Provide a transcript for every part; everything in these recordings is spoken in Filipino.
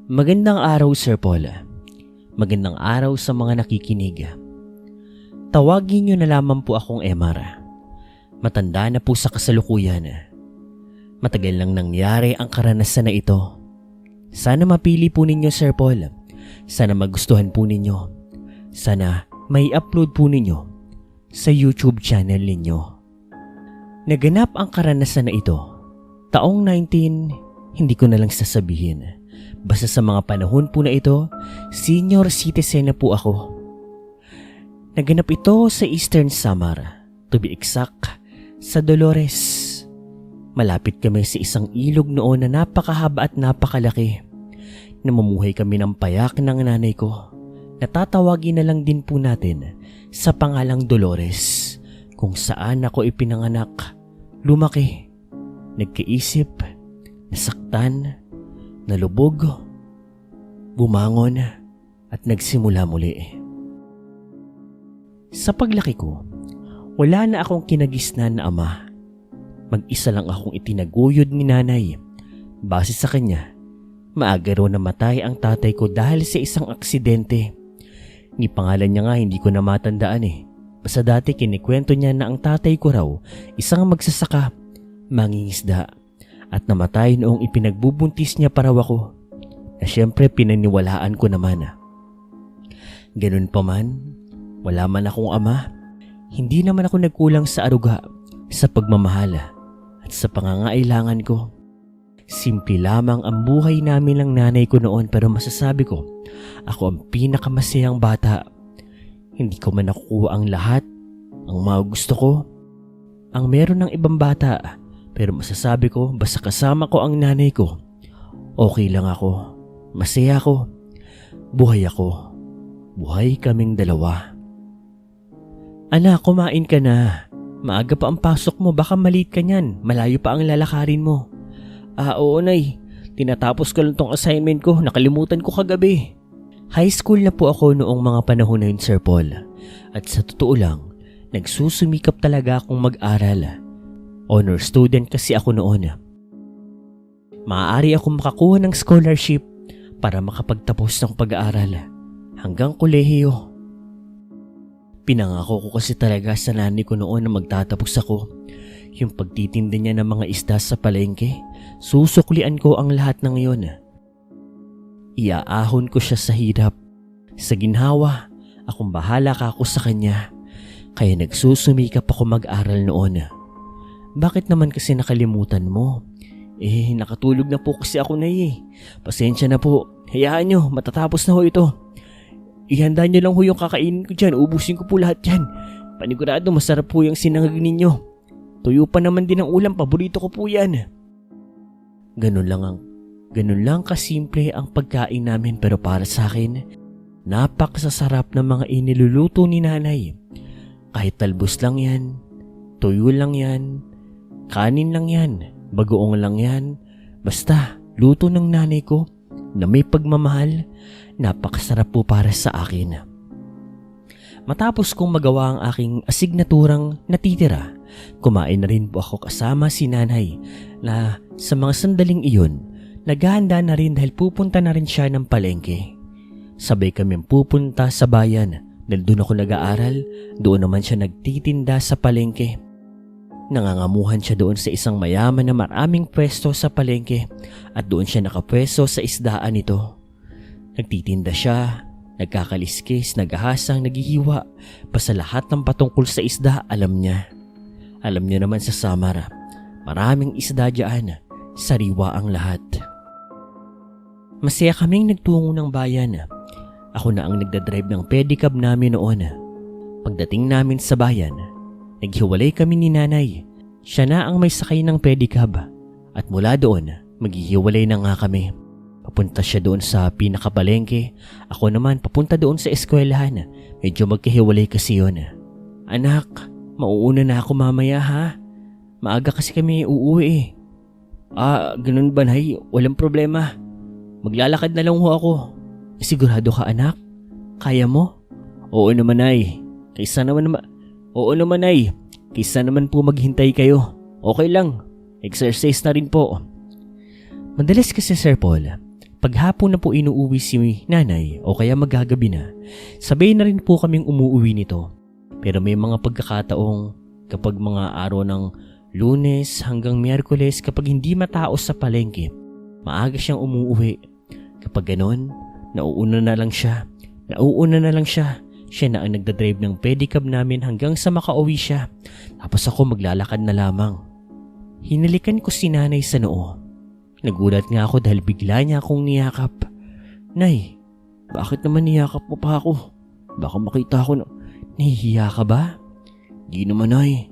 Magandang araw, Sir Paul. Magandang araw sa mga nakikinig. Tawagin niyo na lamang po akong Emar. Matanda na po sa kasalukuyan. Matagal lang nangyari ang karanasan na ito. Sana mapili po ninyo, Sir Paul. Sana magustuhan po ninyo. Sana may upload po ninyo sa YouTube channel ninyo. Naganap ang karanasan na ito. Taong 19, hindi ko na lang sasabihin. Basta sa mga panahon po na ito, senior citizen na po ako. Naganap ito sa Eastern Samar, to be exact, sa Dolores. Malapit kami sa isang ilog noon na napakahaba at napakalaki. Namumuhay kami ng payak ng nanay ko. Natatawagin na lang din po natin sa pangalang Dolores, kung saan ako ipinanganak, lumaki, nagkaisip, nasaktan, nalubog, bumangon at nagsimula muli. Sa paglaki ko, wala na akong kinagisnan na ama. Mag-isa lang akong itinaguyod ni nanay. Base sa kanya, maaga raw namatay ang tatay ko dahil sa isang aksidente. Ni pangalan niya nga hindi ko na matandaan eh. Basta dati kinikwento niya na ang tatay ko raw isang magsasaka, mangingisda, at namatay noong ipinagbubuntis niya para ako, na syempre pinaniwalaan ko naman. Ganun pa man, wala man akong ama, hindi naman ako nagkulang sa aruga, sa pagmamahal at sa pangangailangan ko. Simple lamang ang buhay namin ng nanay ko noon, pero masasabi ko, ako ang pinakamasayang bata. Hindi ko man nakukuha ang lahat, ang mga gusto ko, ang meron ng ibang bata. Pero masasabi ko, basta kasama ko ang nanay ko, okay lang ako, masaya ako, buhay kaming dalawa. Anak, kumain ka na. Maaga pa ang pasok mo, baka maliit ka niyan, malayo pa ang lalakarin mo. Oo nay, tinatapos ko lang tong assignment ko, nakalimutan ko kagabi. High school na po ako noong mga panahon na yun, Sir Paul. At sa totoo lang, nagsusumikap talaga akong mag-aral. Honor student kasi ako noon. Maaari akong makakuha ng scholarship para makapagtapos ng pag-aaral hanggang kolehiyo. Pinangako ko kasi talaga sa nanay ko noon na magtatapos ako. Yung pagtitinda niya ng mga isda sa palengke, susuklian ko ang lahat ng iyon. Iaahon ko siya sa hirap. Sa ginhawa, akong bahala ka ako sa kanya. Kaya nagsusumikap ako mag-aral noon. Bakit naman kasi nakalimutan mo? Nakatulog na po kasi ako na Pasensya na po. Hayaan nyo, matatapos na ho ito. Ihanda nyo lang ho yung kakainin ko dyan. Ubusin ko po lahat dyan. Panigurado masarap po yung sinangag ninyo. Tuyo pa naman din ang ulam. Paborito ko po yan. Ganun lang kasimple ang pagkain namin, pero para sa akin, napakasasarap ng mga iniluluto ni nanay. Kahit talbos lang yan, tuyo lang yan, kanin lang yan, bagoong lang yan, basta luto ng nanay ko na may pagmamahal, napakasarap po para sa akin. Matapos kong magawa ang aking asignaturang natitira, kumain na rin po ako kasama si nanay na sa mga sandaling iyon, naghahanda na rin dahil pupunta na rin siya ng palengke. Sabay kami pupunta sa bayan dahil doon ako nag-aaral, doon naman siya nagtitinda sa palengke. Nangangamuhan siya doon sa isang mayaman na maraming pwesto sa palengke at doon siya nakapwesto sa isdaan nito. Nagtitinda siya, nagkakaliskis, naghahasang, naghihiwa. Basta lahat ng patungkol sa isda alam niya. Alam niya naman sa Samar, maraming isda dyan, sariwa ang lahat. Masaya kaming nagtungo ng bayan. Ako na ang nagdadrive ng pedicab namin noon. Pagdating namin sa bayan, naghiwalay kami ni nanay. Siya na ang may sakay ng pedicab. At mula doon, maghihiwalay na nga kami. Papunta siya doon sa pinakapalengke. Ako naman papunta doon sa eskwelahan. Medyo magkahiwalay kasi yun. Anak, mauuna na ako mamaya ha. Maaga kasi kami uuwi ganun ba nay? Walang problema. Maglalakad na lang ho ako. Sigurado ka anak? Kaya mo? Oo naman ay. Kaysa naman po maghintay kayo. Okay lang. Exercise na rin po. Madalas kasi Sir Paul, Paghapon na po inuuwi si nanay o kaya magagabi na, sabay na rin po kaming umuuwi nito. Pero may mga pagkakataong kapag mga araw ng Lunes hanggang Miyerkules kapag hindi matao sa palengke, maaga siyang umuuwi. Kapag ganon, nauuna na lang siya. Siya na ang nagdadrive ng pedicab namin hanggang sa makauwi siya. Tapos ako maglalakad na lamang. Hinalikan ko si nanay sa noo. Nagulat nga ako dahil bigla niya akong niyakap. Nay, bakit naman niyakap mo pa ako? Baka makita ko na nahihiya ka ba? Di naman, Nay.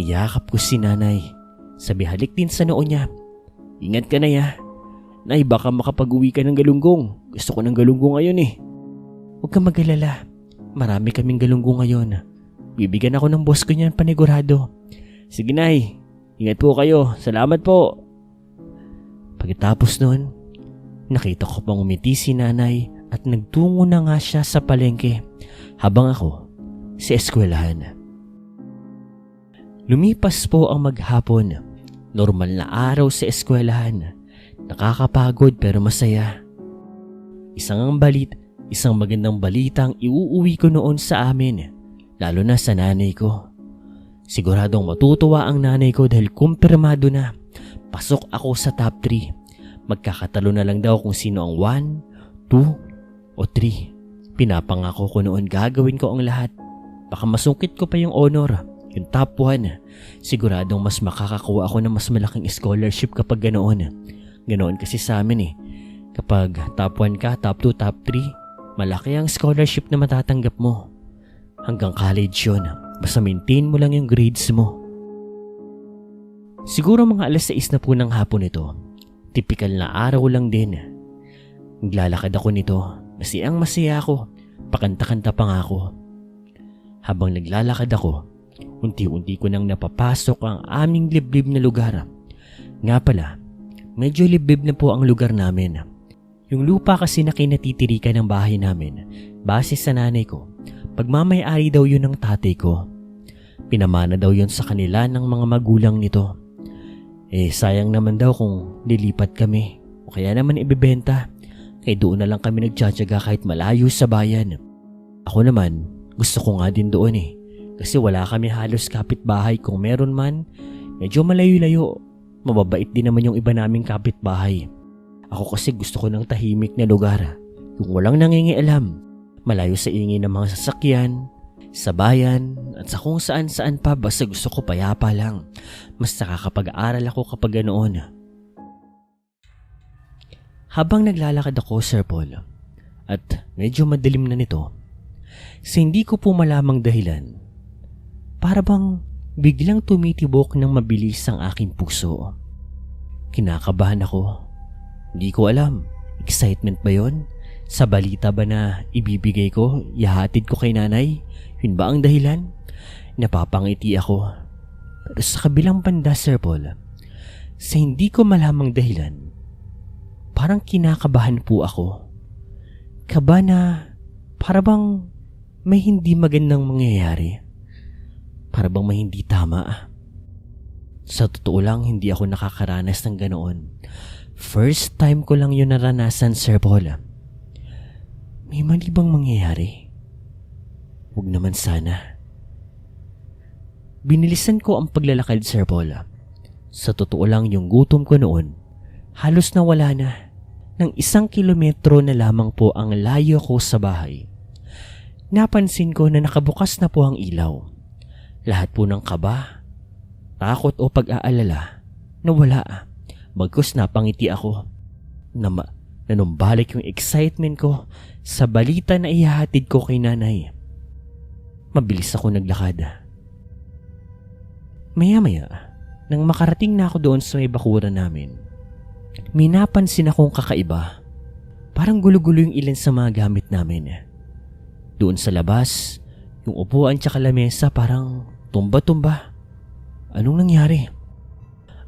Niyakap ko si nanay. Sabi halik din sa noo niya. Ingat ka na ya. Nay, baka makapag-uwi ka ng galunggong. Gusto ko ng galunggong ngayon eh. Huwag kang mag-alala. Marami kaming galunggong ngayon. Bibigyan ako ng boss ko niyan panigurado. Sige, Nay. Ingat po kayo. Salamat po. Pagkatapos nun, nakita ko pang umiti si nanay at nagtungo na nga siya sa palengke habang ako sa eskwelahan. Lumipas po ang maghapon. Normal na araw sa eskwelahan. Nakakapagod pero masaya. Isang magandang balitang iuuwi ko noon sa amin, lalo na sa nanay ko. Siguradong matutuwa ang nanay ko dahil kumpirmado na. Pasok ako sa top 3. Magkakatalo na lang daw kung sino ang 1, 2 o 3. Pinapangako ko noon gagawin ko ang lahat. Baka masungkit ko pa yung honor, yung top 1. Siguradong mas makakakuha ako ng mas malaking scholarship kapag ganoon. Ganoon kasi sa amin eh. Kapag top 1 ka, top 2, top 3, malaki ang scholarship na matatanggap mo. Hanggang college yun. Basta maintain mo lang yung grades mo. Siguro mga 6:00 na po ng hapon ito. Tipikal na araw lang din. Naglalakad ako nito. Masaya ako. Pakanta-kanta pa nga ako. Habang naglalakad ako, unti-unti ko nang napapasok ang aming liblib na lugar. Nga pala, medyo liblib na po ang lugar namin. Yung lupa kasi na kinatitirikan ng bahay namin, base sa nanay ko, pagmamay-ari daw yun ng tatay ko. Pinamana daw yun sa kanila ng mga magulang nito. Sayang naman daw kung lilipat kami o kaya naman ibebenta. Kaya doon na lang kami nagtsatsaga kahit malayo sa bayan. Ako naman, gusto ko nga din doon eh. Kasi wala kami halos kapitbahay. Kung meron man, medyo malayo-layo. Mababait din naman yung iba naming kapitbahay. Ako kasi gusto ko ng tahimik na lugar. Yung walang nangingialam. Malayo sa ingay ng mga sasakyan, sa bayan, at sa kung saan-saan pa. Basta gusto ko payapa lang. Mas nakakapag-aaral ako kapag ganoon. Habang naglalakad ako, Sir Paul, at medyo madilim na nito, sa hindi ko po malamang dahilan, para bang biglang tumitibok ng mabilis ang aking puso. Kinakabahan ako. Hindi ko alam, excitement ba yon? Sa balita ba na ibibigay ko, ihahatid ko kay nanay? Yun ba ang dahilan? Napapangiti ako. Pero sa kabilang banda, Sir Paul, sa hindi ko malamang dahilan, parang kinakabahan po ako. Kaba na para bang may hindi magandang mangyayari. Para bang may hindi tama. Sa totoo lang, hindi ako nakakaranas ng ganoon. First time ko lang yun naranasan, Sir Paul. May mali bang mangyayari? Huwag naman sana. Binilisan ko ang paglalakad, Sir Paul. Sa totoo lang, yung gutom ko noon, halos nawala na. Nang 1 kilometro na lamang po ang layo ko sa bahay. Napansin ko na nakabukas na po ang ilaw. Lahat po ng kaba, takot o pag-aalala, nawala. Bagkus napangiti ako. Nanumbalik yung excitement ko sa balita na ihahatid ko kay nanay. Mabilis ako naglakad. Maya-maya, nang makarating na ako doon sa may bakuran namin, may napansin akong kakaiba. Parang gulo-gulo yung ilan sa mga gamit namin. Doon sa labas, yung upuan tsaka lamesa parang tumba-tumba. Anong nangyari?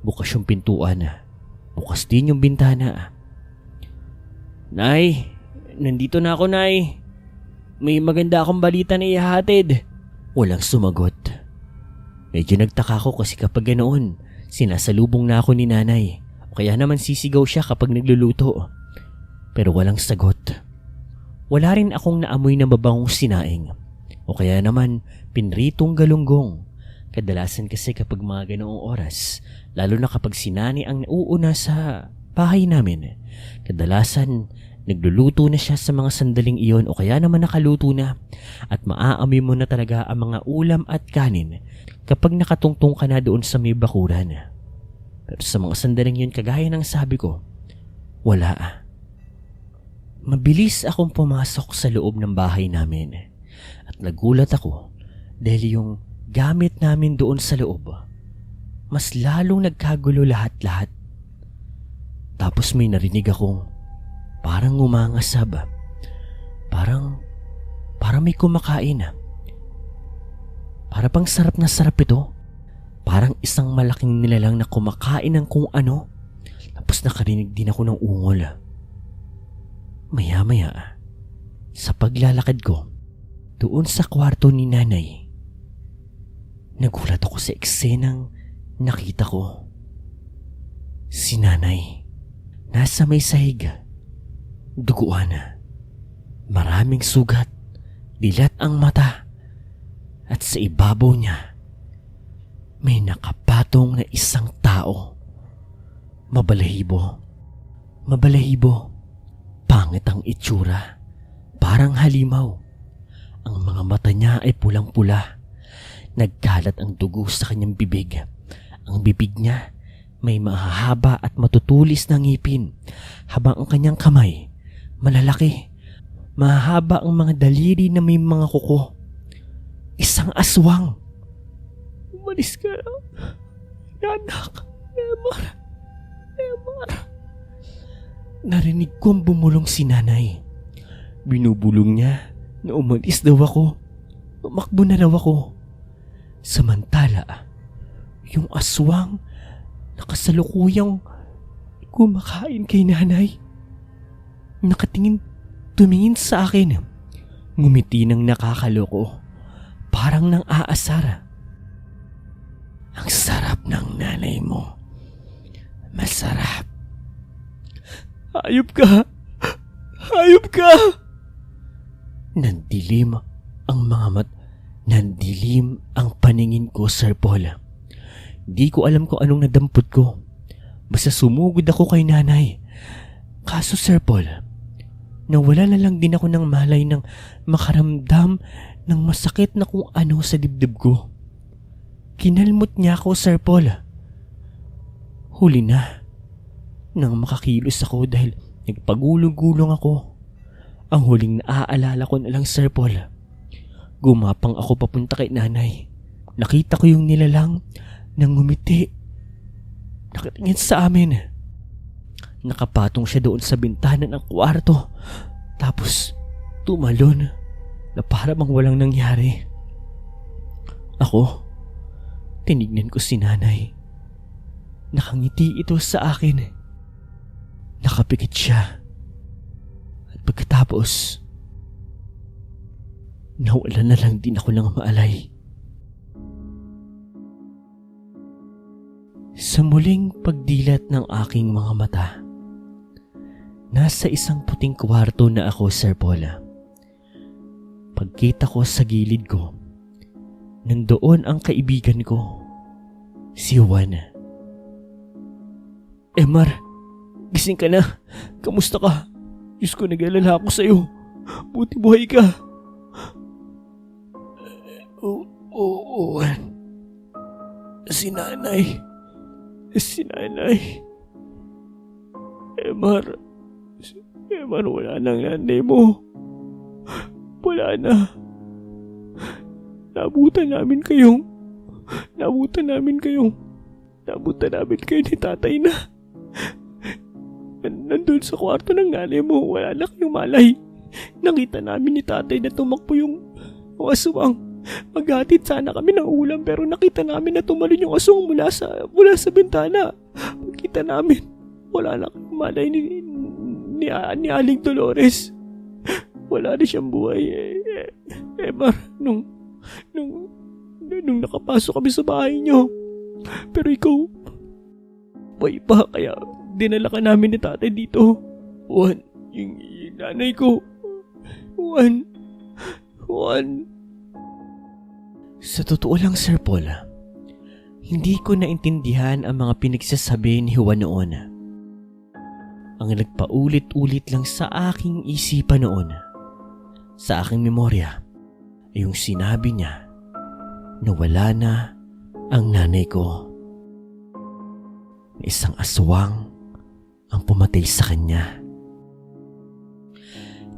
Bukas yung pintuan. Bukas din yung bintana. Nay, nandito na ako, Nay. May maganda akong balita na ihahatid. Walang sumagot. Medyo nagtaka ko kasi kapag ganoon, sinasalubong na ako ni nanay. o kaya naman sisigaw siya kapag nagluluto. Pero walang sagot. Wala rin akong naamoy na mabangong sinaing o kaya naman pinritong galunggong. Kadalasan kasi kapag mga ganoong oras, lalo na kapag si Nanay ang nauuna sa bahay namin, kadalasan nagluluto na siya sa mga sandaling iyon o kaya naman nakaluto na at maaamoy mo na talaga ang mga ulam at kanin kapag nakatungtong ka na doon sa may bakuran. Pero sa mga sandaling yun, kagaya ng sabi ko, wala. Mabilis akong pumasok sa loob ng bahay namin at nagulat ako dahil yung gamit namin doon sa loob, mas lalong nagkagulo lahat-lahat. Tapos may narinig akong parang ngumangasab. Parang may kumakain. Para pang sarap na sarap ito. Parang isang malaking nilalang na kumakain ng kung ano. Tapos nakarinig din ako ng ungol. Maya-maya, sa paglalakad ko doon sa kwarto ni Nanay, nagulat ako sa eksenang nakita ko. Si Nanay, nasa may sahig, duguan, maraming sugat, dilat ang mata, at sa ibabaw niya, may nakapatong na isang tao. Mabalahibo, pangit ang itsura, parang halimaw. Ang mga mata niya ay pulang-pula. Nagkalat ang dugo sa kanyang bibig. Ang bibig niya may mahahaba at matutulis na ngipin, habang ang kanyang kamay malalaki. Mahahaba ang mga daliri na may mga kuko. Isang aswang. Umalis ka na, anak. Emar. Narinig kong bumulong si Nanay. Binubulong niya na umalis daw ako. Tumakbo na daw ako. Samantala, yung aswang nakasalukuyang kumakain kay Nanay. Tumingin sa akin. Ngumiti ng nakakaloko, parang nang aasar. Ang sarap ng nanay mo. Masarap. Hayop ka! Hayop ka! Nandilim ang paningin ko, Sir Paul. Di ko alam kung anong nadampot ko. Basta sumugod ako kay Nanay. Kaso, Sir Paul, nawala na lang din ako ng malay nang makaramdam ng masakit na kung ano sa dibdib ko. Kinalmot niya ako, Sir Paul. Huli na. Nang makakilos ako dahil nagpagulong-gulong ako. Ang huling naaalala ko na lang, Sir Paul, gumapang ako papunta kay Nanay. Nakita ko yung nilalang nang ngumiti. Nakatingin sa amin. Nakapatong siya doon sa bintana ng kwarto. Tapos tumalon na para bang walang nangyari. Ako, tinignan ko si Nanay. Nakangiti ito sa akin. Nakapikit siya. At pagkatapos, nawala na lang din ako ng maalay. Sa muling pagdilat ng aking mga mata, nasa isang puting kwarto na ako, Sir Paul. Pagkita ko sa gilid ko, nandoon ang kaibigan ko, si Juan. Emar, gising ka na. Kamusta ka? Diyos ko, nag-alala ako sa'yo. Buti buhay ka. Oo. Si Nanay. Emar, wala nang nanay mo. Wala na. Nabutan namin kayo ni tatay na. Nandun sa kwarto ng nanay mo, wala na kayong malay. Nakita namin ni tatay na tumakbo yung aswang. Maghatid sana kami ng ulam pero nakita namin na tumalon yung aswang mula sa bintana. Pagkita namin, wala na kayong malay ni Aling Dolores. Wala na siyang buhay. Emar, nung nakapasok kami sa bahay niyo. Pero ikaw, buhay pa, kaya dinala ka namin ni tatay dito. Juan, yung nanay ko. Juan. Sa totoo lang, Sir Paul, hindi ko naintindihan ang mga pinagsasabi ni Juan noon. Ang nagpaulit-ulit lang sa aking isipan noon, sa aking memorya, ay yung sinabi niya na wala na ang nanay ko. Isang aswang ang pumatay sa kanya.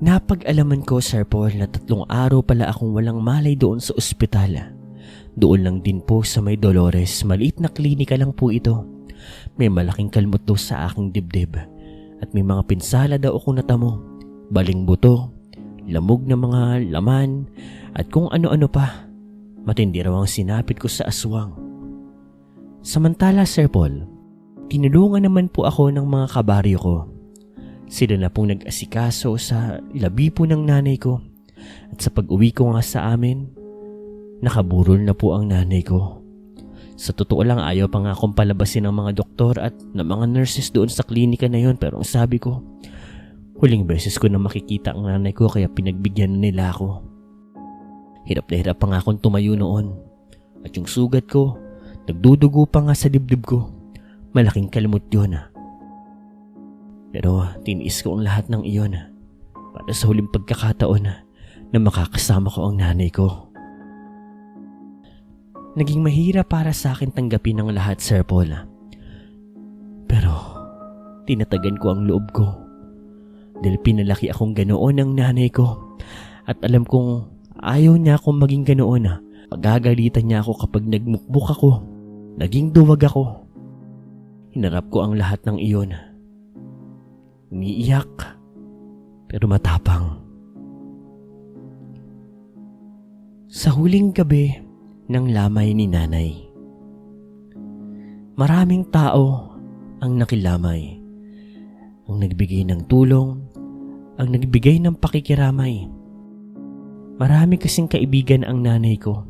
Napag-alaman ko, Sir Paul, na 3 araw pala akong walang malay doon sa ospital. Doon lang din po sa May Dolores, maliit na klinika lang po ito. May malaking kalmot daw sa aking dibdib at may mga pinsala daw akong natamo, baling buto, lamog na mga laman at kung ano-ano pa. Matindi raw ang sinapit ko sa aswang. Samantala, Sir Paul, tinulungan naman po ako ng mga kabaryo ko. Sila na pong nag-asikaso sa labi po ng nanay ko. At sa pag-uwi ko nga sa amin, nakaburol na po ang nanay ko. Sa totoo lang, ayaw pa nga akong palabasin ng mga doktor at ng mga nurses doon sa klinika na yon. Pero ang sabi ko, huling beses ko na makikita ang nanay ko kaya pinagbigyan nila ako. Hirap na hirap pa nga akong tumayo noon. At yung sugat ko, nagdudugo pa nga sa dibdib ko. Malaking kalmot yun. Pero tiniis ko ang lahat ng iyon para sa huling pagkakataon na makakasama ko ang nanay ko. Naging mahirap para sa akin tanggapin ang lahat, Sir Paul. Pero tinatagan ko ang loob ko dahil pinalaki akong ganoon ng nanay ko at alam kong ayaw niya akong maging ganoon. Pagagalitan niya ako kapag nagmukbuk ako, naging duwag ako. Hinarap ko ang lahat ng iyon. Umiiyak, pero matapang. Sa huling gabi ng lamay ni nanay, maraming tao ang nakilamay. Ang nagbigay ng tulong, ang nagbigay ng pakikiramay. Marami kasing kaibigan ang nanay ko.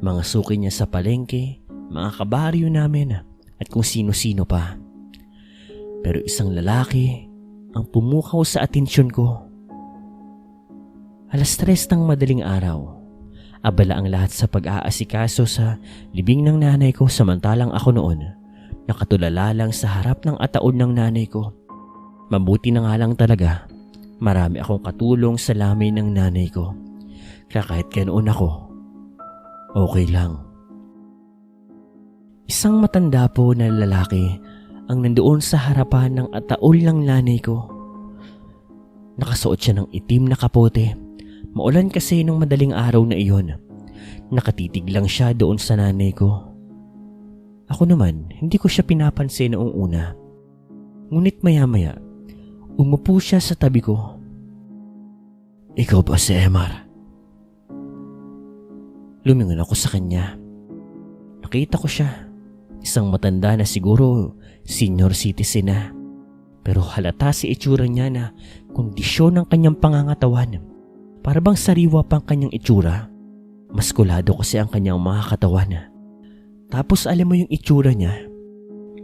Mga suki niya sa palengke, mga kabaryo namin, at kung sino-sino pa. Pero isang lalaki ang pumukaw sa atensyon ko. 3:00 ng madaling araw. Abala ang lahat sa pag-aasikaso sa libing ng nanay ko samantalang ako noon nakatulala lang sa harap ng ataon ng nanay ko. Mabuti na nga lang talaga, marami akong katulong sa lamay ng nanay ko. Kaya kahit ganoon ako, okay lang. Isang matanda po na lalaki ang nandoon sa harapan ng ataol ng nanay ko. Nakasuot siya ng itim na kapote. Maulan kasi nung madaling araw na iyon. Nakatitig lang siya doon sa nanay ko. Ako naman, hindi ko siya pinapansin noong una. Ngunit maya-maya, umupo siya sa tabi ko. Ikaw ba si Emar? Lumingon ako sa kanya. Nakita ko siya. Isang matanda na siguro senior citizen na. Pero halata si itsura niya na kondisyon ng kanyang pangangatawan. Para bang sariwa pang kanyang itsura. Maskulado kasi ang kanyang mga katawan. Tapos alam mo yung itsura niya.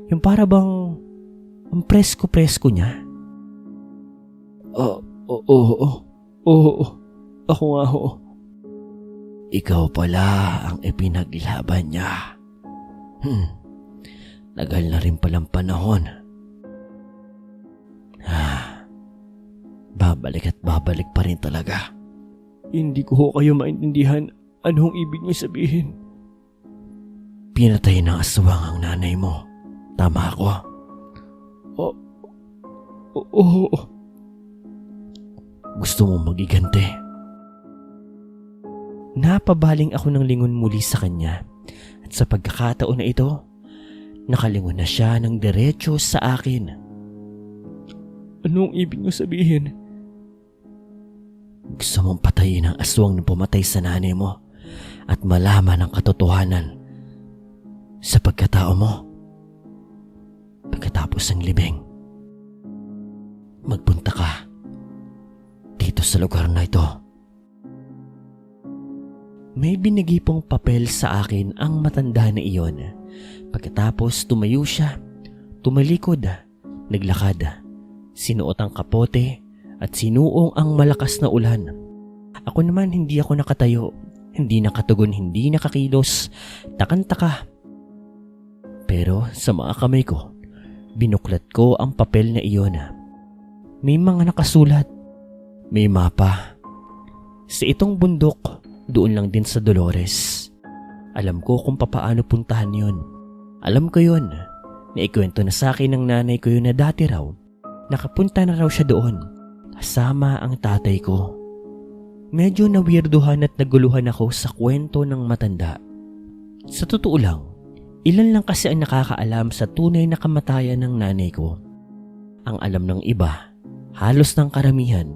Yung para bang ang presko-presko niya. Oo. Ako nga ho. Ikaw pala ang ipinaglaban niya. Tagal na rin palang panahon. Babalik at babalik pa rin talaga. Hindi ko ho kayo maintindihan anong ibig niyo sabihin. Pinatay ng aswang ang nanay mo. Tama ako. Oo. Gusto mo magiganti? Napabaling ako ng lingon muli sa kanya. At sa pagkakataon na ito, nakalingon na siya ng diretso sa akin. Anong ibig niyo sabihin? Gusto mong patayin ang aswang na pumatay sa nanay mo at malaman ang katotohanan sa pagkatao mo. Pagkatapos ng libing, magpunta ka dito sa lugar na ito. May binigay pong papel sa akin ang matanda na iyon. Pagkatapos tumayo siya, tumalikod, Naglakad, sinuot ang kapote at sinuong ang malakas na ulan. Ako naman hindi ako nakatayo, hindi nakatugon, hindi nakakilos, takang-taka. Pero sa mga kamay ko, binuklat ko ang papel na iyon. May mga nakasulat, may mapa. Sa itong bundok, doon lang din sa Dolores. Alam ko kung papaano puntahan yon. Alam ko yon. Naikwento na sa akin ng nanay ko yun na dati raw, nakapunta na raw siya doon, kasama ang tatay ko. Medyo nawirduhan at naguluhan ako sa kwento ng matanda. Sa totoo lang, ilan lang kasi ang nakakaalam sa tunay na kamatayan ng nanay ko. Ang alam ng iba, halos ng karamihan,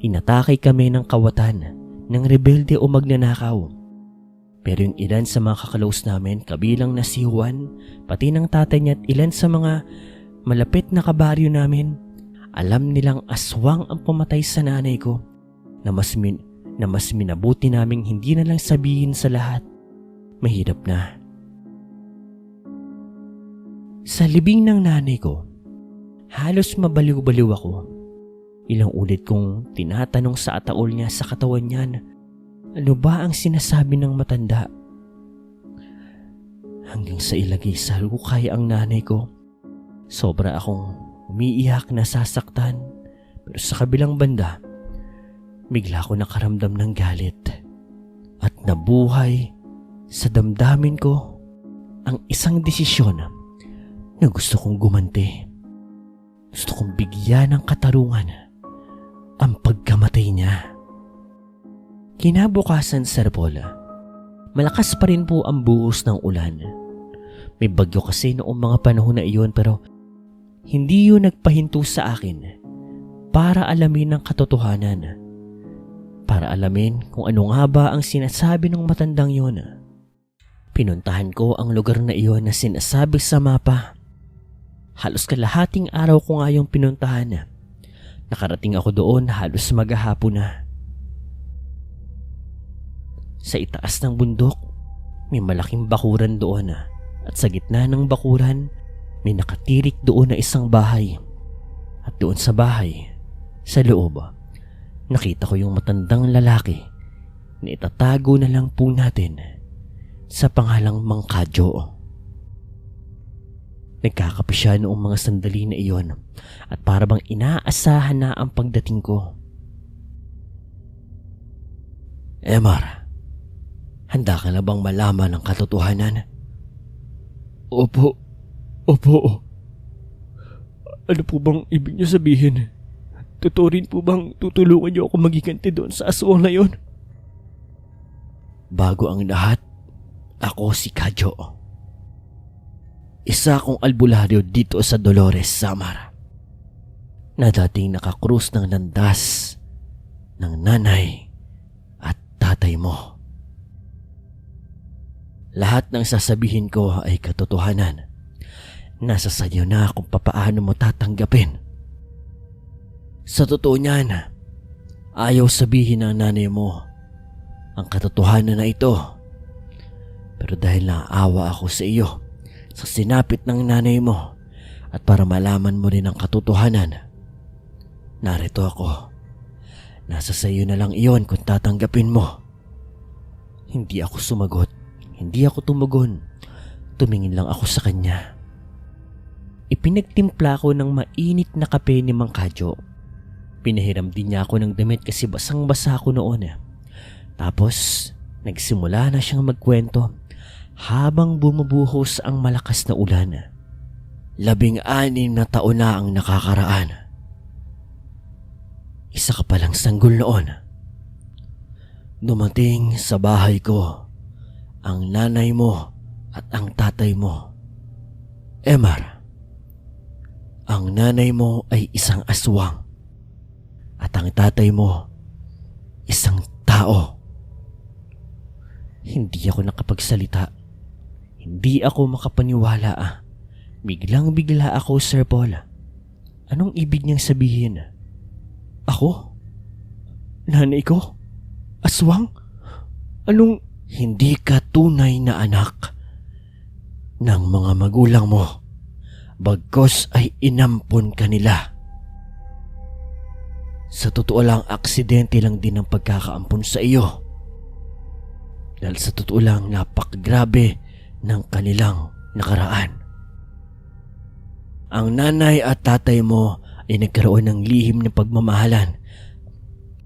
inatake kami ng kawatan, ng rebelde o magnanakaw. Pero yung ilan sa mga kakalose namin, kabilang na si Juan, pati ng tatay niya at ilan sa mga malapit na kabaryo namin, alam nilang aswang ang pumatay sa nanay ko, na mas minabuti naming hindi na lang sabihin sa lahat. Mahirap na. Sa libing ng nanay ko, halos mabaliw-baliw ako. Ilang ulit kong tinatanong sa ataol niya sa katawan niyan, ano ba ang sinasabi ng matanda? Hanggang sa ilagay sa hukay ang nanay ko, sobra akong umiiyak na sasaktan. Pero sa kabilang banda, bigla ko nakaramdam ng galit at nabuhay sa damdamin ko ang isang desisyon na gusto kong gumanti. Gusto kong bigyan ng katarungan ang pagkamatay niya. Kinabukasan, Sir Paul, malakas pa rin po ang buhos ng ulan. May bagyo kasi noong mga panahon na iyon, pero hindi yun nagpahinto sa akin para alamin ang katotohanan. Para alamin kung ano nga ba ang sinasabi ng matandang yun. Pinuntahan ko ang lugar na iyon na sinasabi sa mapa. Halos kalahating araw ko nga yung pinuntahan. Nakarating ako doon halos maghahapon na. Sa itaas ng bundok, may malaking bakuran doon at sa gitna ng bakuran, may nakatirik doon na isang bahay. At doon sa bahay, sa loob, nakita ko yung matandang lalaki na itatago na lang po natin sa pangalang Mang Kadyo. Nagkakape siya noong mga sandali na iyon at para bang inaasahan na ang pagdating ko. Emar, handa ka na bang malaman ang katotohanan? Opo. Ano po bang ibig niyo sabihin? Totoo rin po bang tutulungan niyo ako magiganti doon sa aswang na yon? Bago ang lahat, ako si Kadyo. Isa akong albularyo dito sa Dolores, Samar, na dating nakakrus ng landas ng nanay at tatay mo. Lahat ng sasabihin ko ay katotohanan. Nasa sayo na kung papaano mo tatanggapin. Sa totoo niyan, ayaw sabihin ng nanay mo ang katotohanan na ito. Pero dahil naawa ako sa iyo, sa sinapit ng nanay mo, at para malaman mo rin ang katotohanan, narito ako. Nasa sayo na lang iyon kung tatanggapin mo. Hindi ako sumagot. Hindi ako tumugon. Tumingin lang ako sa kanya. Ipinagtimpla ko ng mainit na kape ni Mang Kadyo. Pinahiram din niya ako ng damit kasi basang-basa ako noon. Tapos, nagsimula na siyang magkwento habang bumubuhos ang malakas na ulan. 16 na taon na ang nakakaraan. Isa ka palang sanggol noon. Dumating sa bahay ko ang nanay mo at ang tatay mo. Emar, ang nanay mo ay isang aswang at ang tatay mo isang tao. Hindi ako nakapagsalita. Hindi ako makapaniwala. Biglang-bigla ako, Sir Paul. Anong ibig niyang sabihin? Ako? Nanay ko? Aswang? Anong... Hindi ka tunay na anak ng mga magulang mo. bagkos ay inampon ka nila. Sa totoo lang, aksidente lang din ang pagkakaampon sa iyo. Dahil sa totoo lang, napakagrabe ng kanilang nakaraan. Ang nanay at tatay mo ay nagkaroon ng lihim na pagmamahalan.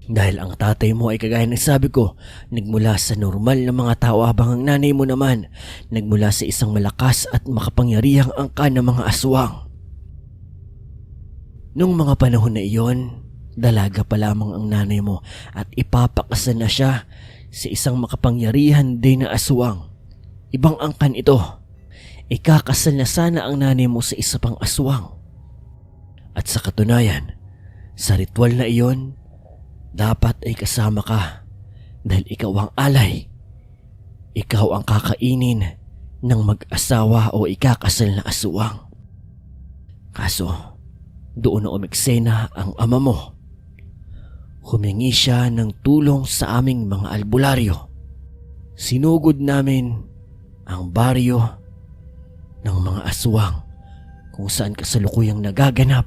Dahil ang tatay mo ay kagaya ng sabi ko, nagmula sa normal na mga tao, habang ang nanay mo naman nagmula sa isang malakas at makapangyarihang angkan ng mga aswang. Nung mga panahon na iyon, dalaga pa lamang ang nanay mo at ipapakasal na siya sa isang makapangyarihan din na aswang. Ibang angkan ito. Ikakasal na sana ang nanay mo sa isa pang aswang. At sa katunayan, sa ritual na iyon, dapat ay kasama ka dahil ikaw ang alay. Ikaw ang kakainin ng mag-asawa o ikakasal na aswang. Kaso, doon na umeksena ang ama mo. Humingi siya ng tulong sa aming mga albularyo. Sinugod namin ang baryo ng mga aswang kung saan kasalukuyang nagaganap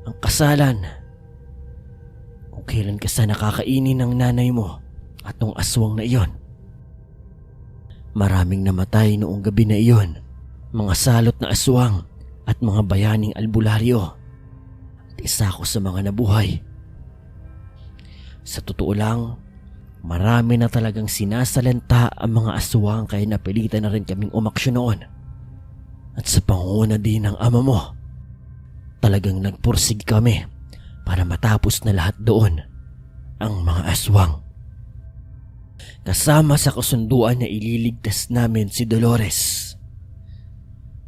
ang kasalan. Kung kailan ka sana kakainin ng nanay mo at ng aswang na iyon. Maraming namatay noong gabi na iyon, mga salot na aswang at mga bayaning albularyo. At isa ko sa mga nabuhay. Sa totoo lang, marami na talagang sinasalanta ang mga aswang kaya napilitan na rin kaming umaksyon noon. At sa panguna din ng ama mo, talagang nagpursig kami para matapos na lahat doon ang mga aswang. Kasama sa kasunduan na ililigtas namin si Dolores.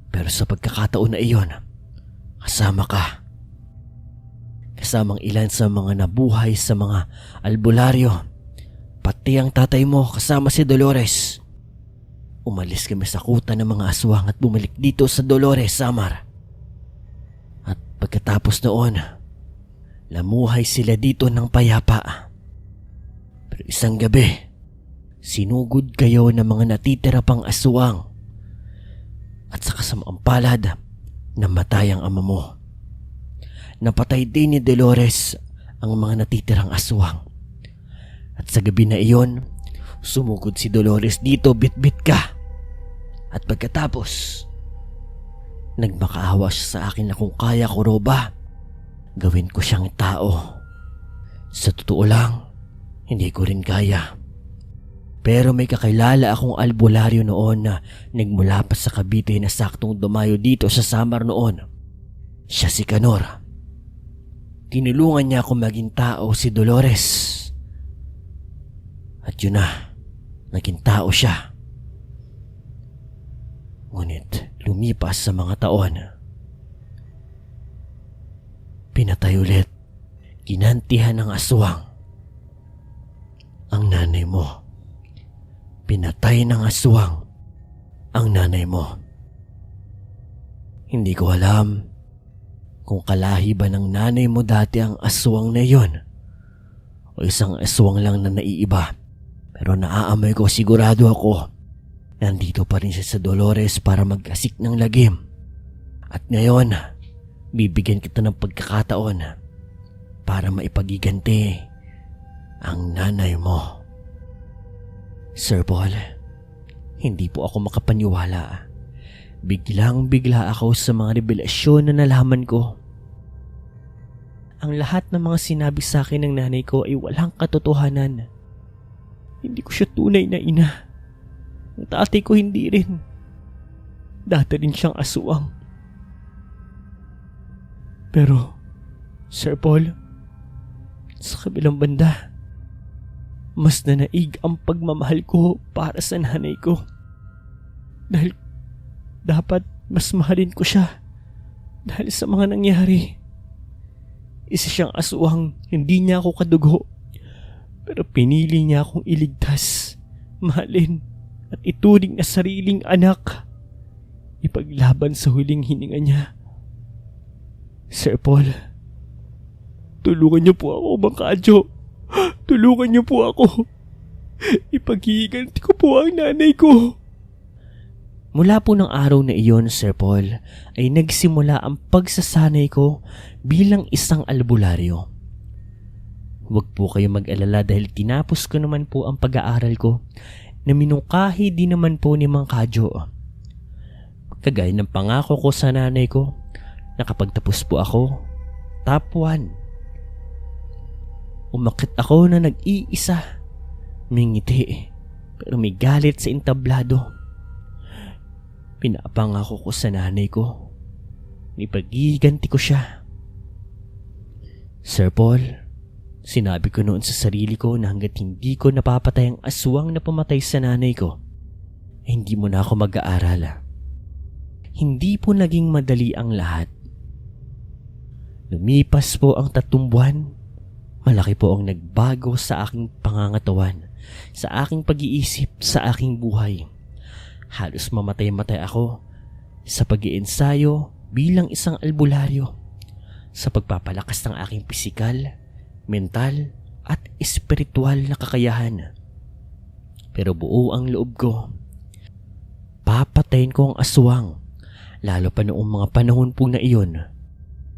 Pero sa pagkakataon na iyon, kasama ka. Kasamang ilan sa mga nabuhay sa mga albularyo, pati ang tatay mo kasama si Dolores. Umalis kami sa kuta ng mga aswang at bumalik dito sa Dolores, Samar. At pagkatapos noon, lamuhay sila dito ng payapa. Pero isang gabi, sinugod kayo ng mga natitira pang aswang. At sa kasamaang palad, namatay ang ama mo. Napatay din ni Dolores ang mga natitirang aswang. At sa gabi na iyon, sumugod si Dolores dito, bit-bit ka. At pagkatapos, nagmakaawa siya sa akin na kung kaya ko Roba, gawin ko siyang tao. Sa totoo lang, hindi ko rin kaya. Pero may kakilala akong albularyo noon na nagmula pa sa Cavite na saktong dumayo dito sa Samar noon. Siya si Canor. Tinulungan niya ako maging tao si Dolores. At yun na, naging tao siya. Ngunit lumipas sa mga taon, pinatay ulit, ginantihan ng aswang ang nanay mo. Pinatay ng aswang ang nanay mo. Hindi ko alam kung kalahi ba ng nanay mo dati ang aswang na yon o isang aswang lang na naiiba. Pero naaamoy ko, sigurado ako, nandito pa rin siya sa Dolores para mag-asik ng lagim. At ngayon, bibigyan kita ng pagkakataon para maipagiganti ang nanay mo. Sir Paul, hindi po ako makapaniwala. Biglang-bigla ako sa mga revelasyon na nalaman ko. Ang lahat ng mga sinabi sa akin ng nanay ko ay walang katotohanan. Hindi ko siya tunay na ina. Ang tatay ko hindi rin. Dati rin siyang aswang. Pero, Sir Paul, sa kabilang banda, mas nanaig ang pagmamahal ko para sa nanay ko. Dahil dapat mas mahalin ko siya dahil sa mga nangyari. Isa siyang aswang, hindi niya ako kadugo. Pero pinili niya akong iligtas, mahalin at ituring na sariling anak. Ipaglaban sa huling hininga niya. Sir Paul, tulungan niyo po ako, Mang Kadyo. Tulungan niyo po ako. Ipaghihiganti ko po ang nanay ko. Mula po ng araw na iyon, Sir Paul, ay nagsimula ang pagsasanay ko bilang isang albularyo. Huwag po kayo mag-alala dahil tinapos ko naman po ang pag-aaral ko na minungkahi din naman po ni Mang Kadyo. Kagaya ng pangako ko sa nanay ko, nakapagtapos po ako, top 1. Umakit ako na nag-iisa, may ngiti, pero may galit sa entablado. Pinapangako ko sa nanay ko, ipagiganti ko siya. Sir Paul, sinabi ko noon sa sarili ko na hanggat hindi ko napapatay ang aswang na pumatay sa nanay ko, hindi mo na ako mag-aaral. Hindi po naging madali ang lahat. Lumipas po ang 3 buwan, malaki po ang nagbago sa aking pangangatawan, sa aking pag-iisip, sa aking buhay. Halos mamatay-matay ako sa pag-iensayo bilang isang albularyo, sa pagpapalakas ng aking pisikal, mental at espiritual na kakayahan. Pero buo ang loob ko. Papatayin ko ang aswang, lalo pa noong mga panahon po na iyon.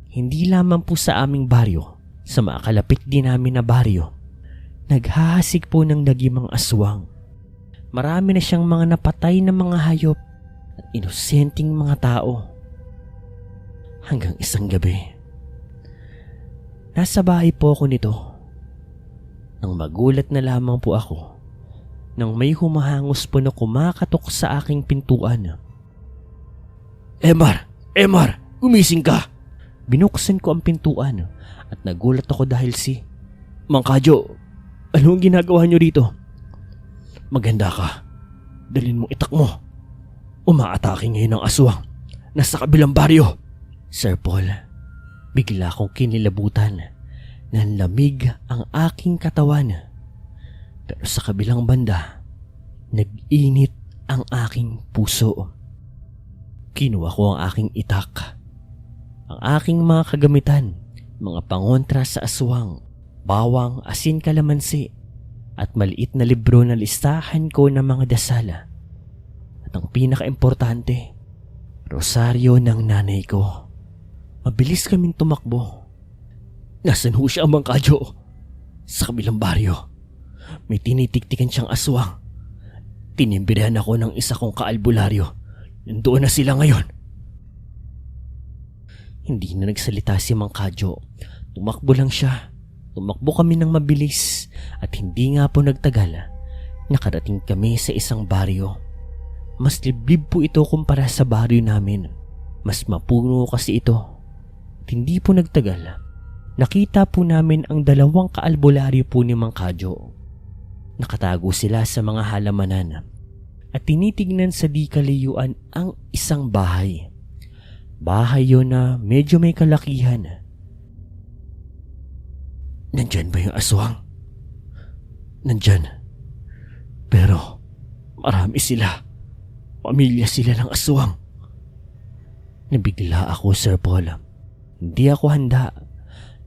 Hindi lamang po sa aming baryo, sa mga kalapit din namin na baryo, naghahasik po ng dagimang aswang. Marami na siyang mga napatay na mga hayop at inosenteng mga tao. Hanggang isang gabi, nasa bahay po ako nito, nang magulat na lamang po ako nang may humahangos po na kumakatok sa aking pintuan. Emar! Emar! Gumising ka! Binuksan ko ang pintuan at nagulat ako dahil Mang Kadyo, anong ginagawa niyo rito? Maganda ka. Dalhin mong itak mo. Umaatake ngayon ang aswang. Nasa kabilang baryo. Sir Paul, bigla akong kinilabutan. Nanlamig ang aking katawan. Pero sa kabilang banda, nag-init ang aking puso. Kinuha ko ang aking itak, ang aking mga kagamitan, mga pangontra sa aswang, bawang, asin, kalamansi, at maliit na libro na listahan ko ng mga dasala. At ang pinaka-importante, rosaryo ng nanay ko. Mabilis kaming tumakbo. Nasaan ho siya, Mang Kadyo? Sa kabilang baryo. May tinitiktikan siyang aswang. Tinimbirehan ako ng isa kong kaalbularyo. Nandoon na sila ngayon. Hindi na nagsalita si Mang Kadyo. Tumakbo lang siya. Tumakbo kami ng mabilis at hindi nga po nagtagal. Nakarating kami sa isang baryo. Mas liblib po ito kumpara sa baryo namin. Mas mapuno kasi ito. At hindi po nagtagal. Nakita po namin ang 2 kaalbularyo po ni Mang Kadyo. Nakatago sila sa mga halamanan at tinitignan sa di kalayuan ang isang bahay. Bahay yun na medyo may kalakihan. Nandyan ba yung aswang? Nandyan. Pero marami sila. Pamilya sila ng aswang. Nabigla ako, Sir Paul. Hindi ako handa.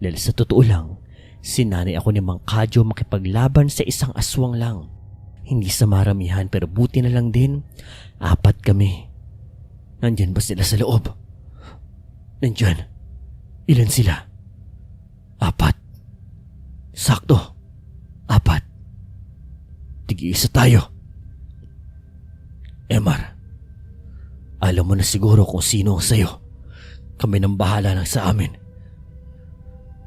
Dahil sa totoo lang, sinanay ako ni Mang Kadyo makipaglaban sa isang aswang lang. Hindi sa maramihan pero buti na lang din, 4 kami. Nandyan ba sila sa loob? Nandyan. Ilan sila? 4. Sakto. 4. Tig-iisa tayo. Emar, alam mo na siguro kung sino ang sayo. Kami nang bahala lang sa amin.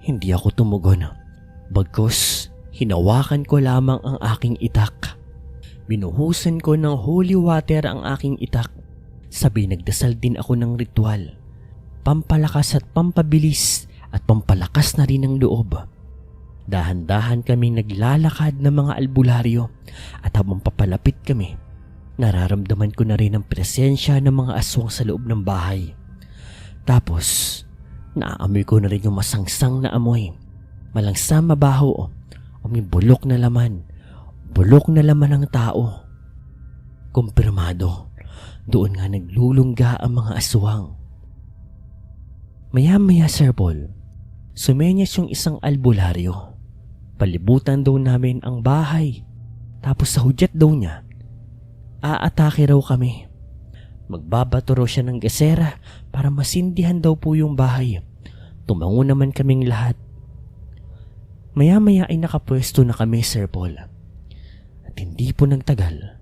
Hindi ako tumugon. Bagkus, hinawakan ko lamang ang aking itak. Binuhusan ko ng holy water ang aking itak. Sabi nagdasal din ako ng ritual. Pampalakas at pampabilis at pampalakas na rin ng loob. Dahan-dahan kaming naglalakad ng mga albularyo at habang papalapit kami, nararamdaman ko na rin ang presensya ng mga aswang sa loob ng bahay. Tapos, naamoy ko na rin yung masangsang na amoy. Malangsam mabaho o may bulok na laman. Bulok na laman ng tao. Kumpirmado, doon nga naglulungga ang mga aswang. Maya-maya, Sir Paul, sumenyas yung isang albularyo. Palibutan daw namin ang bahay. Tapos sa hudyat daw niya, aatake raw kami. Magbabato raw siya ng gasera para masindihan daw po yung bahay. Tumango naman kaming lahat. Maya-maya ay nakapwesto na kami, Sir Paul. At hindi po nagtagal,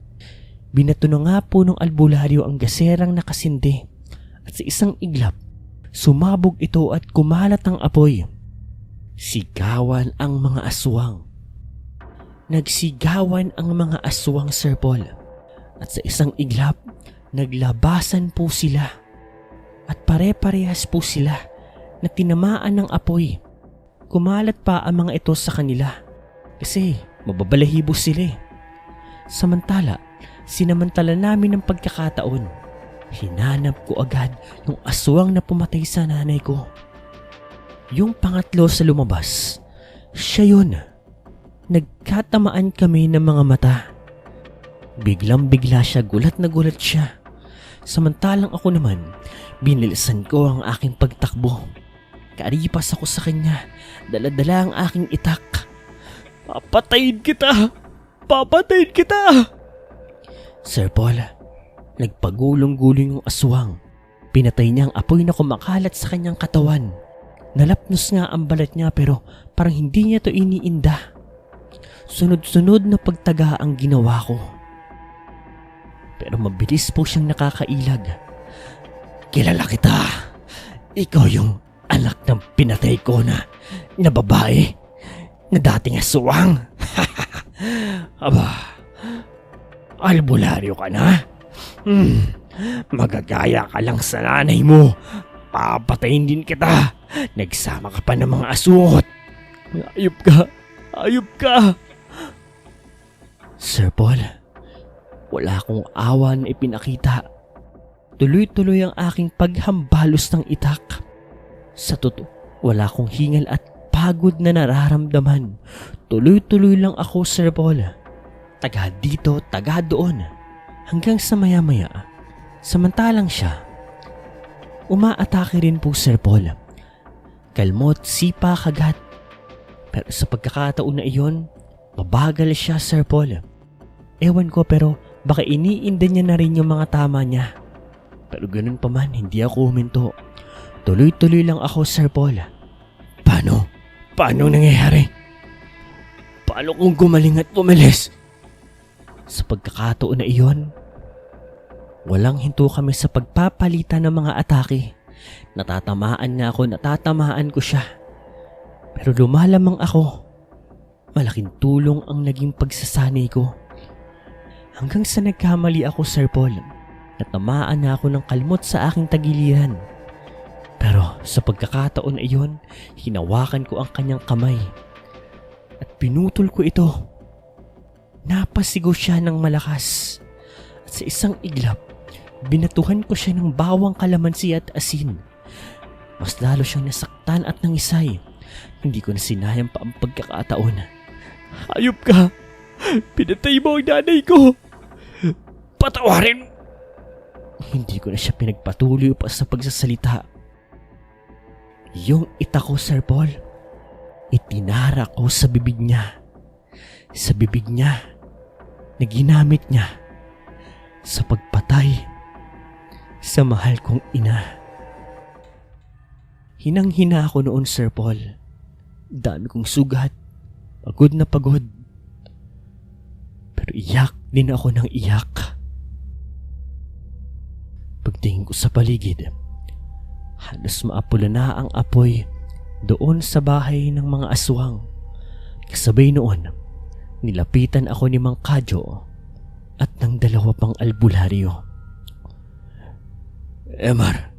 binato na nga po ng albularyo ang gaserang nakasindi at sa isang iglap, sumabog ito at kumalat ang apoy. Sigawan ang mga aswang. Nagsigawan ang mga aswang, Sir Paul. At sa isang iglap, naglabasan po sila. At pare-parehas po sila na tinamaan ng apoy. Kumalat pa ang mga ito sa kanila kasi mababalahibo sila eh. Samantala, sinamantala namin ang pagkakataon. Hinanap ko agad yung aswang na pumatay sa nanay ko. Yung pangatlo sa lumabas, siya yun. Nagkatamaan kami ng mga mata. Biglang-bigla siya, gulat na gulat siya. Samantalang ako naman, binilisan ko ang aking pagtakbo. Karipas ako sa kanya, dala-dala ang aking itak. Papatayin kita! Papatayin kita! Sir Paul, nagpagulong-gulong yung aswang. Pinatay niya ang apoy na kumakalat sa kanyang katawan. Nalapnos nga ang balat niya pero parang hindi niya to iniinda. Sunod-sunod na pagtaga ang ginawa ko. Pero mabilis po siyang nakakailag. Kilala kita. Ikaw yung anak ng pinatay ko na babae na dating aswang. Aba, albularyo ka na? Magagaya ka lang sa nanay mo. Papatayin din kita. Nagsama ka pa ng mga aswot. Ayop ka! Ayop ka! Sir Paul, wala akong awa na ipinakita. Tuloy-tuloy ang aking paghambalos ng itak. Sa totoo, wala akong hingal at pagod na nararamdaman. Tuloy-tuloy lang ako, Sir Paul. Taga dito, taga doon. Hanggang sa maya-maya, samantalang siya, umaatake rin po, Sir Paul. Kalmot, sipa, kagat. Pero sa pagkakataon na iyon, mabagal siya, Sir Paul. Ewan ko pero baka iniinda niya na rin yung mga tama niya. Pero ganun pa man, hindi ako huminto. Tuloy-tuloy lang ako, Sir Paul. Paano? Paano nangyayari? Paano kung gumaling at umalis? Sa pagkakataon na iyon, walang hinto kami sa pagpapalitan ng mga atake. Natatamaan ko siya. Pero lumalamang ako. Malaking tulong ang naging pagsasanay ko. Hanggang sa nagkamali ako, Sir Paul. Natamaan na ako ng kalmot sa aking tagiliran. Pero sa pagkakataon na iyon, hinawakan ko ang kanyang kamay. At pinutol ko ito. Napasigaw siya ng malakas. At sa isang iglap, binatuhan ko siya ng bawang kalamansi at asin. Mas lalo siyang nasaktan at nangisay. Hindi ko na sinayang pa ang pagkakataon. Hayop ka! Pinatay mo ang nanay ko! Patawarin! Hindi ko na siya pinagpatuloy pa sa pagsasalita. Yung itak ko, Sir Paul, itinara ko sa bibig niya. Sa bibig niya na ginamit niya sa pagpatay sa mahal kong ina. Hinang-hina ako noon, Sir Paul. Dami kong sugat. Pagod na pagod. Pero iyak din ako ng iyak. Pagtingin ko sa paligid, halos maapula na ang apoy doon sa bahay ng mga aswang. Kasabay noon, nilapitan ako ni Mang Kadyo at ng dalawa pang albularyo. Emar,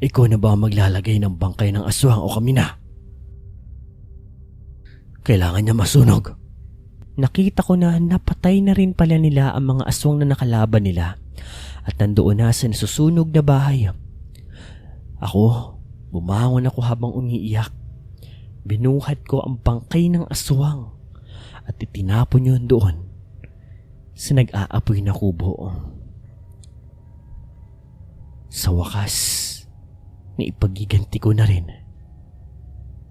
ikaw na ba maglalagay ng bangkay ng aswang o kami na? Kailangan niya masunog. Nakita ko na napatay na rin pala nila ang mga aswang na nakalaban nila at nandoon na sa nasusunog na bahay. Ako, bumangon ako habang umiiyak. Binuhat ko ang bangkay ng aswang at itinapon yun doon sa nag-aapoy na kubo. Sa wakas, naipagiganti ko na rin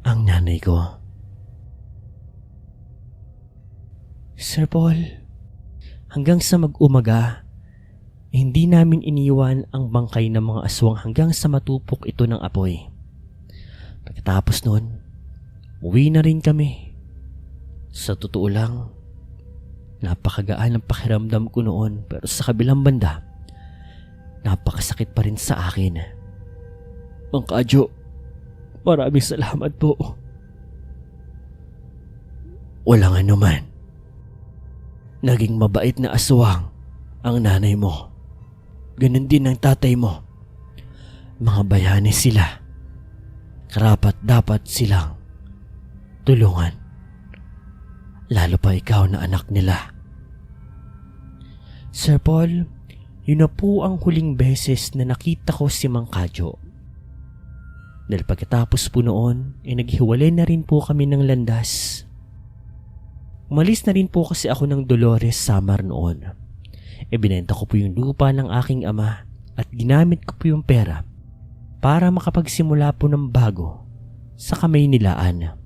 ang nanay ko. Sir Paul, hanggang sa mag-umaga, hindi namin iniwan ang bangkay ng mga aswang hanggang sa matupok ito ng apoy. Pagkatapos nun, uwi na rin kami. Sa totoo lang, napakagaan ang pakiramdam ko noon, pero sa kabilang banda, napakasakit pa rin sa akin. Mang Kadyo, maraming salamat po. Walang anuman. Naging mabait na aswang ang nanay mo. Ganon din ang tatay mo. Mga bayani sila. Karapat dapat silang tulungan. Lalo pa ikaw na anak nila. Sir Paul, yun na po ang huling beses na nakita ko si Mang Kadyo. Dahil pagkatapos po noon, naghiwalay na rin po kami ng landas. Umalis na rin po kasi ako ng Dolores, Samar noon. Binenta ko po yung lupa ng aking ama at ginamit ko po yung pera para makapagsimula po ng bago sa Kamaynilaan.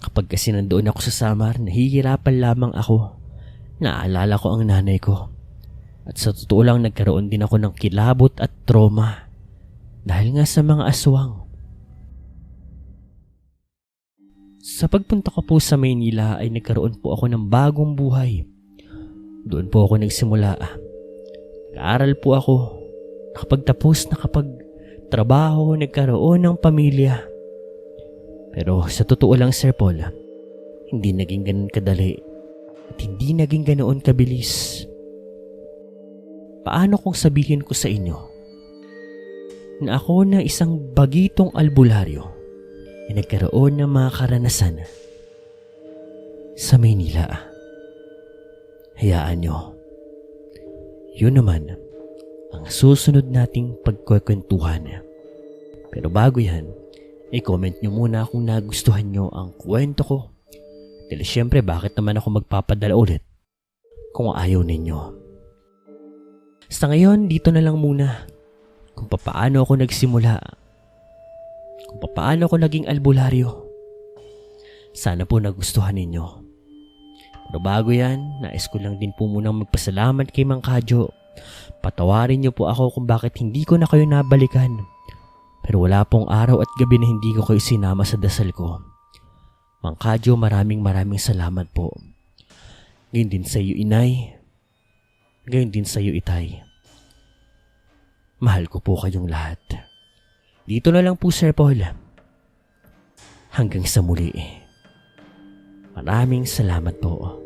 Kapag kasi nandoon ako sa Samar, nahihirapan lamang ako. Naalala ko ang nanay ko. At sa totoo lang, nagkaroon din ako ng kilabot at trauma dahil nga sa mga aswang. Sa pagpunta ko po sa Maynila ay nagkaroon po ako ng bagong buhay. Doon po ako nagsimula. Nag-aaral po ako. Nakapagtapos, nakapagtrabaho, nagkaroon ng pamilya. Pero sa totoo lang, Sir Paul, hindi naging ganun kadali at hindi naging ganoon kabilis. Paano kung sabihin ko sa inyo na ako na isang bagitong albularyo ay nagkaroon ng mga karanasan sa Maynila? Hayaan nyo. Yun naman ang susunod nating pagkukwentuhan. Pero bago yan, i-comment nyo muna kung nagustuhan nyo ang kwento ko. Dahil syempre, bakit naman ako magpapadala ulit kung ayaw ninyo? Sa ngayon, dito na lang muna kung papaano ako nagsimula, kung papaano ako naging albularyo. Sana po nagustuhan ninyo. Pero bago yan, nais ko lang din po munang magpasalamat kay Mang Kadyo. Patawarin niyo po ako kung bakit hindi ko na kayo nabalikan. Pero wala pong araw at gabi na hindi ko kayo sinama sa dasal ko. Mang Kadyo, maraming salamat po. Ngayon din sa iyo, Inay. Ngayon din sa iyo, Itay. Mahal ko po kayong lahat. Dito na lang po, Sir Paul. Hanggang sa muli. Maraming salamat po.